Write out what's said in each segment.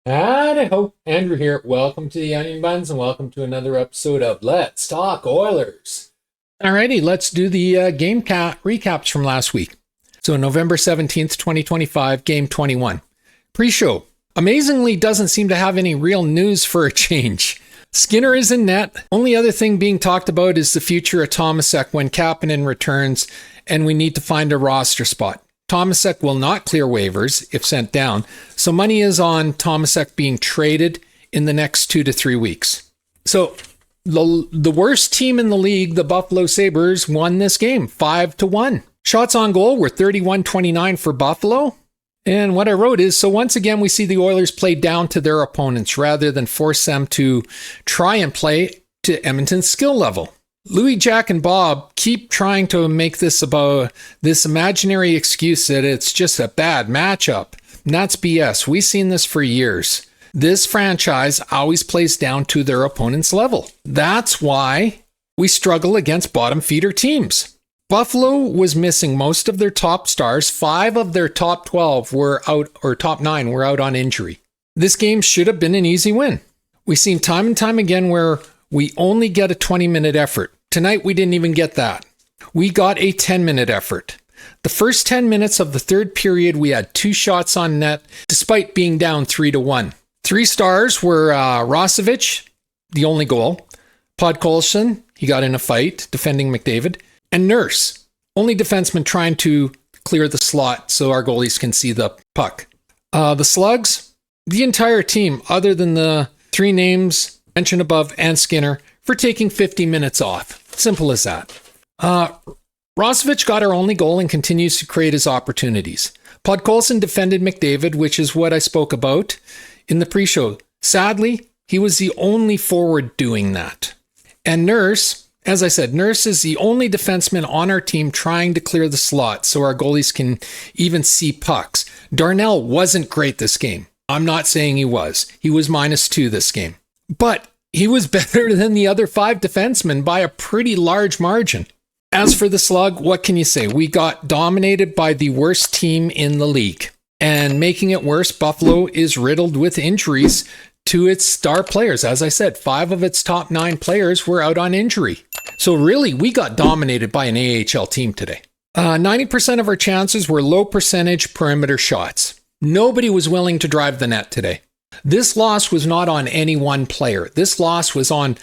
Howdy-ho, Andrew here. Welcome to the Onion Buns and welcome to another episode of Let's Talk Oilers. Alrighty, let's do the game recaps from last week. So November 17th, 2025, Game 21. Pre-show. Amazingly doesn't seem to have any real news for a change. Skinner is in net. Only other thing being talked about is the future of Tomasek when Kapanen returns, and we need to find a roster spot. Tomasek will not clear waivers if sent down, so money is on Tomasek being traded in the next 2 to 3 weeks. So the worst team in the league, the Buffalo Sabres, won this game 5-1. Shots on goal were 31-29 for Buffalo. And what I wrote is, so once again, we see the Oilers play down to their opponents rather than force them to try and play to Edmonton's skill level. Louis, Jack, and Bob keep trying to make this about this imaginary excuse that it's just a bad matchup. And that's BS. We've seen this for years. This franchise always plays down to their opponent's level. That's why we struggle against bottom feeder teams. Buffalo was missing most of their top stars. 5 of their top 12 were out, or top 9 were out on injury. This game should have been an easy win. We've seen time and time again where we only get a 20-minute effort. Tonight, we didn't even get that. We got a 10-minute effort. The first 10 minutes of the third period, we had 2 shots on net, despite being down 3-1. 3 stars were Rosevich, the only goal, Podkolzin, he got in a fight, defending McDavid, and Nurse, only defenseman trying to clear the slot so our goalies can see the puck. The Slugs, the entire team, other than the 3 names mentioned above and Skinner, for taking 50 minutes off. Simple as that. Rosevich got our only goal and continues to create his opportunities. Podkolzin defended McDavid, which is what I spoke about in the pre-show. Sadly, he was the only forward doing that. And Nurse, as I said, Nurse is the only defenseman on our team trying to clear the slot so our goalies can even see pucks. Darnell wasn't great this game. I'm not saying he was. He was -2 this game. But he was better than the other 5 defensemen by a pretty large margin. As for the Slug, what can you say? We got dominated by the worst team in the league. And making it worse, Buffalo is riddled with injuries to its star players. As I said, 5 of its top 9 players were out on injury. So really, we got dominated by an AHL team today. 90% of our chances were low percentage perimeter shots. Nobody was willing to drive the net today. This loss was not on any one player. This loss was on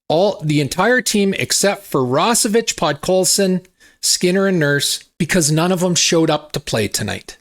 the entire team except for Rosevich, Podkolzin, Skinner, and Nurse, because none of them showed up to play tonight.